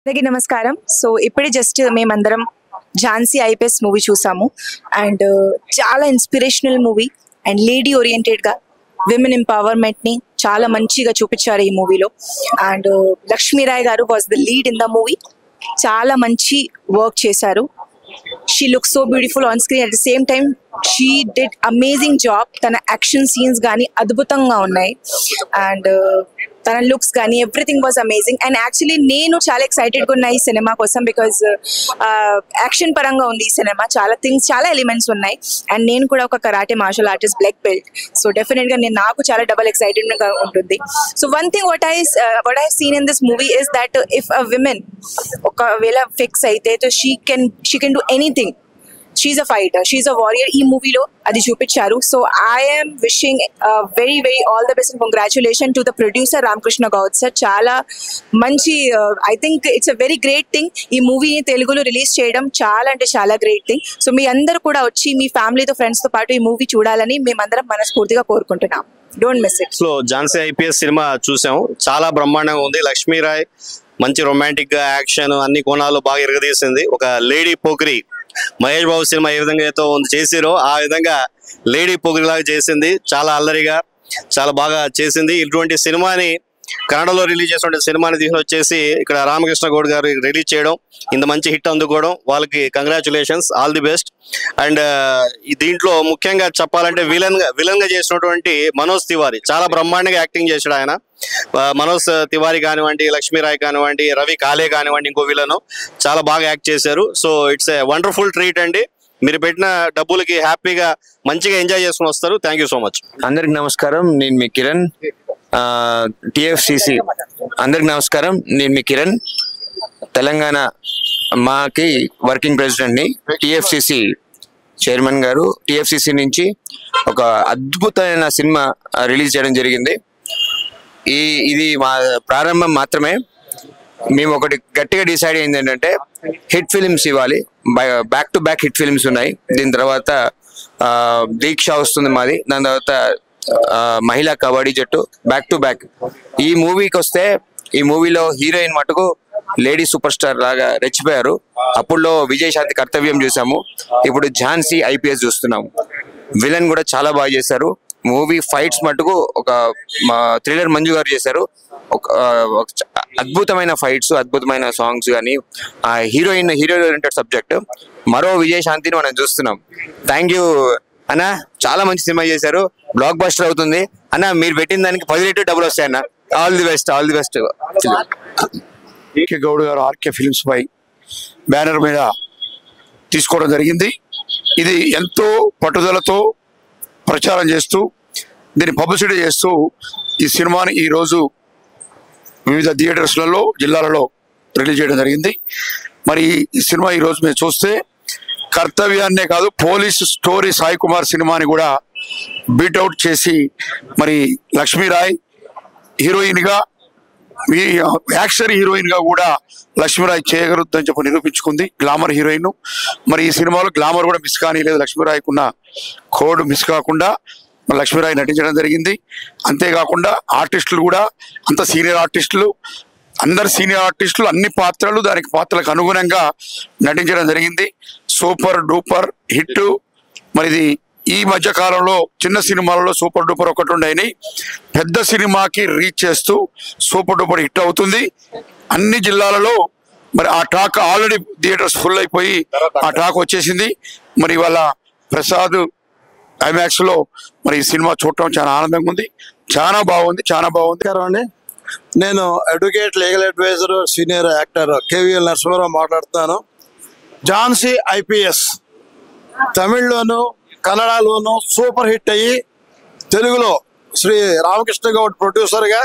అందరికీ నమస్కారం. సో ఇప్పుడే జస్ట్ మేమందరం ఝాన్సీ ఐపీఎస్ మూవీ చూసాము అండ్ చాలా inspirational movie and lady oriented గా విమెన్ ఎంపవర్మెంట్ ని చాలా మంచిగా చూపించారు ఈ మూవీలో. అండ్ లక్ష్మీరాయ్ గారు was the lead in the movie. చాలా మంచి వర్క్ చేశారు. She looks so beautiful on screen. At the same time she did amazing job. తన యాక్షన్ సీన్స్ కానీ అద్భుతంగా ఉన్నాయి అండ్ తన లుక్స్ కానీ everything was amazing. And actually నేను చాలా ఎక్సైటెడ్గా ఉన్నా ఈ సినిమా కోసం బికాజ్ యాక్షన్ పరంగా ఉంది ఈ సినిమా. చాలా ఎలిమెంట్స్ ఉన్నాయి అండ్ నేను కూడా ఒక karate martial artist black belt. So డెఫినెట్గా నాకు చాలా డబల్ ఎక్సైటెడ్గా ఉంటుంది. So one thing what I seen in this movie is that if a women ఒకవేళ ఫిక్స్ అయితే she can do anything. She's a fighter, she's a warrior. ఈ మూవీలో అది చూపించారు. So I'm wishing very very all the best and congratulation to the producer Ramakrishna Goud sir. చాలా మంచి I think it's a very great thing. ఈ మూవీని తెలుగులో release చేయడం చాలా అంటే చాలా గ్రేట్ థింగ్. సో మీ అందరూ కూడా వచ్చి మీ ఫ్యామిలీతో ఫ్రెండ్స్తో పాటు ఈ మూవీ చూడాలని మేమందరం మనస్ఫూర్తిగా కోరుకుంటున్నాం. Don't miss it. So Jhansi IPS cinema చూసాం, చాలా బ్రహ్మాండంగా ఉంది. లక్ష్మీరాయ్ మంచి రొమాంటిక్ గా యాక్షన్ అన్ని కోణాలు బాగా ఎరగదీసింది. ఒక లేడీ పోకిరి మహేష్ బాబు సినిమా ఏ విధంగా అయితే చేసిరో ఆ విధంగా లేడీ పోకిరి లాగా చేసింది. చాలా అల్లరిగా చాలా బాగా చేసింది. ఇటువంటి సినిమాని కన్నడలో రిలీజ్ చేసిన సినిమాని తీసుకుని వచ్చేసి ఇక్కడ రామకృష్ణ గౌడ్ గారు రిలీజ్ చేయడం, ఇంత మంచి హిట్ అందుకోవడం, వాళ్ళకి congratulations, all the best. And దీంట్లో ముఖ్యంగా చెప్పాలంటే విలన్ గా చేసినటువంటి మనోజ్ తివారీ చాలా బ్రహ్మాండంగా యాక్టింగ్ చేశాడు ఆయన. మనోజ్ తివారీ కానివ్వండి, లక్ష్మీరాయ్ కానివ్వండి, రవి కాలే కానివ్వండి, ఇంకో విలను చాలా బాగా యాక్ట్ చేశారు. So it's a wonderful treat అండి. మీరు పెట్టిన డబ్బులకి హ్యాపీగా మంచిగా ఎంజాయ్ చేసుకుని వస్తారు. Thank you so much. అందరికి నమస్కారం, నేను మీ కిరణ్, టిఎఫ్సిసి. అందరికి నమస్కారం, నేను మీ కిరణ్, తెలంగాణ మాకి వర్కింగ్ ప్రెసిడెంట్ని. టిఎఫ్సిసి చైర్మన్ గారు టిఎఫ్సిసి నుంచి ఒక అద్భుతమైన సినిమా రిలీజ్ చేయడం జరిగింది. ఇది మా ప్రారంభం మాత్రమే. మేము ఒకటి గట్టిగా డిసైడ్ అయింది ఏంటంటే హిట్ ఫిలిమ్స్ ఇవ్వాలి. Back to back hit films ఉన్నాయి. దీని తర్వాత దీక్ష వస్తుంది మాది, దాని తర్వాత మహిళా కబడ్డీ జట్టు, బ్యాక్ టు బ్యాక్. ఈ మూవీకి వస్తే ఈ మూవీలో హీరోయిన్ మటుకు లేడీ సూపర్ స్టార్ లాగా రెచ్చిపోయారు. అప్పుడులో విజయశాంతి కర్తవ్యం చూసాము, ఇప్పుడు ఝాన్సీ ఐపీఎస్ చూస్తున్నాము. విలన్ కూడా చాలా బాగా చేశారు. మూవీ ఫైట్స్ మటుకు ఒక థ్రిల్లర్ మంజు గారు చేశారు. ఒక అద్భుతమైన ఫైట్స్, అద్భుతమైన సాంగ్స్ కానీ హీరో ఓరియంటెడ్ సబ్జెక్ట్. మరో విజయశాంతిని మనం చూస్తున్నాం. థ్యాంక్ యూ అన్న, చాలా మంచి సినిమా చేశారు. బ్లాక్ బస్టర్ అవుతుంది అన్న. మీరు పెట్టిన దానికి 10 రెట్లు డబ్బులు వస్తాయన్న. All the best, all the best. AK Goud గారు ఆర్కే ఫిల్మ్స్ పై బ్యానర్ మీద తీసుకోవడం జరిగింది. ఇది ఎంతో పట్టుదలతో ప్రచారం చేస్తూ దీన్ని పబ్లిసిటీ చేస్తూ ఈ సినిమాని ఈరోజు వివిధ థియేటర్స్లలో జిల్లాలలో రిలీజ్ చేయడం జరిగింది. మరి ఈ సినిమా ఈరోజు మీరు చూస్తే కర్తవ్యాన్నే కాదు, పోలీస్ స్టోరీ సాయి కుమార్ సినిమాని కూడా బీట్అవుట్ చేసి మరి లక్ష్మీరాయ్ హీరోయిన్గా, యాక్షన్ హీరోయిన్గా కూడా లక్ష్మీరాయ్ చేయగలుగుతుందని చెప్పి నిరూపించుకుంది. Glamour heroine. మరి ఈ సినిమాలో గ్లామర్ కూడా మిస్ కానీలేదు. లక్ష్మీరాయ్కున్న కోడ్ మిస్ కాకుండా లక్ష్మీరాయ్ నటించడం జరిగింది. అంతేకాకుండా ఆర్టిస్టులు కూడా అంత సీనియర్ ఆర్టిస్టులు, అందరు సీనియర్ ఆర్టిస్టులు అన్ని పాత్రలు దానికి పాత్రలకు అనుగుణంగా నటించడం జరిగింది. Super duper hit. మరి ఇది ఈ మధ్య కాలంలో చిన్న సినిమాలలో సూపర్ డూపర్ ఒకటి ఉండేని పెద్ద సినిమాకి రీచ్ చేస్తూ సూపర్ డూపర్ హిట్ అవుతుంది అన్ని జిల్లాలలో. మరి ఆ టాక్ ఆల్రెడీ థియేటర్స్ ఫుల్ అయిపోయి ఆ టాక్ వచ్చేసింది. మరి ఇవాళ ప్రసాద్ ఐమాక్స్ లో మరి ఈ సినిమా చూడటం చాలా ఆనందంగా ఉంది. చాలా బాగుంది, చాలా బాగుంది. అండి, నేను advocate, legal adviser, senior actor KVL Narasimharao మాట్లాడుతున్నాను. ఝాన్సీ ఐపీఎస్ తమిళ్లోను కన్నడలోను సూపర్ హిట్ అయ్యి తెలుగులో శ్రీ రామకృష్ణ గౌడ్ ప్రొడ్యూసర్గా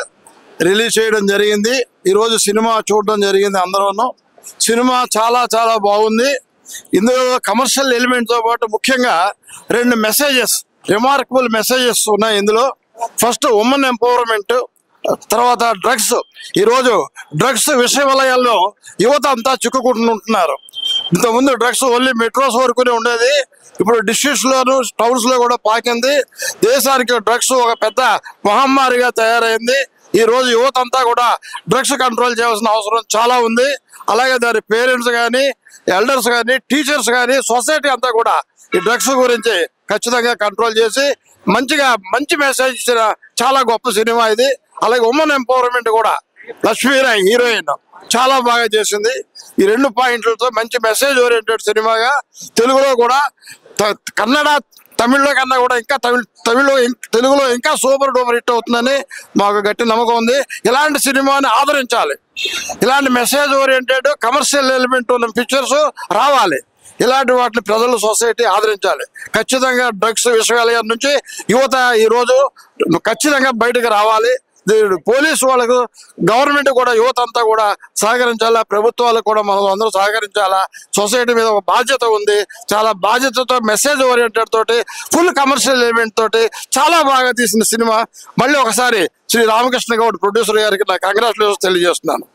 రిలీజ్ చేయడం జరిగింది. ఈరోజు సినిమా చూడడం జరిగింది అందరూను. సినిమా చాలా చాలా బాగుంది. ఇందులో కమర్షియల్ ఎలిమెంట్తో పాటు ముఖ్యంగా 2 మెసేజెస్, రిమార్కబుల్ మెసేజెస్ ఉన్నాయి ఇందులో. ఫస్ట్ ఉమెన్ ఎంపవర్మెంట్, తర్వాత డ్రగ్స్. ఈరోజు డ్రగ్స్ విషయ వలయాల్లో యువత అంతా చిక్కుకుంటున్నారు. ఇంతకుముందు డ్రగ్స్ ఓన్లీ మెట్రోస్ వరకునే ఉండేది, ఇప్పుడు డిస్ట్రిక్ట్స్ లోను టౌన్స్ లో కూడా పాకింది. దేశానికి డ్రగ్స్ ఒక పెద్ద మహమ్మారిగా తయారైంది. ఈ రోజు యువత అంతా కూడా డ్రగ్స్ కంట్రోల్ చేయాల్సిన అవసరం చాలా ఉంది. అలాగే దాని పేరెంట్స్ కానీ, ఎల్డర్స్ కానీ, టీచర్స్ కానీ, సొసైటీ అంతా కూడా ఈ డ్రగ్స్ గురించి ఖచ్చితంగా కంట్రోల్ చేసి మంచి మెసేజ్ ఇచ్చిన చాలా గొప్ప సినిమా ఇది. అలాగే ఉమెన్ ఎంపవర్మెంట్ కూడా లక్ష్మీరాయ్ హీరోయిన్ చాలా బాగా చేసింది. ఈ 2 పాయింట్లతో మంచి మెసేజ్ ఓరియంటెడ్ సినిమాగా తెలుగులో కూడా కన్నడ తమిళ్లో కన్నా కూడా ఇంకా తెలుగులో ఇంకా సూపర్ డూపర్ హిట్ అవుతుందని మాకు గట్టి నమ్మకం ఉంది. ఇలాంటి సినిమాని ఆదరించాలి. ఇలాంటి మెసేజ్ ఓరియంటెడ్ కమర్షియల్ ఎలిమెంట్ ఉన్న పిక్చర్స్ రావాలి. ఇలాంటి వాటిని ప్రజలు, సొసైటీ ఆదరించాలి. ఖచ్చితంగా డ్రగ్స్ విషయాల నుంచి యువత ఈ రోజు ఖచ్చితంగా బయటకు రావాలి. పోలీసు వాళ్ళకు, గవర్నమెంట్ కూడా యువత అంతా కూడా సహకరించాలా, ప్రభుత్వాలకు కూడా మనం అందరూ సహకరించాలా. సొసైటీ మీద ఒక బాధ్యత ఉంది. చాలా బాధ్యతతో మెసేజ్ ఓరియంటెడ్ తోటి ఫుల్ కమర్షియల్ ఎలిమెంట్ తోటి చాలా బాగా తీసిన సినిమా. మళ్ళీ ఒకసారి శ్రీ రామకృష్ణ గౌడ్ ప్రొడ్యూసర్ గారికి నా కంగ్రాచులేషన్స్ తెలియజేస్తున్నాను.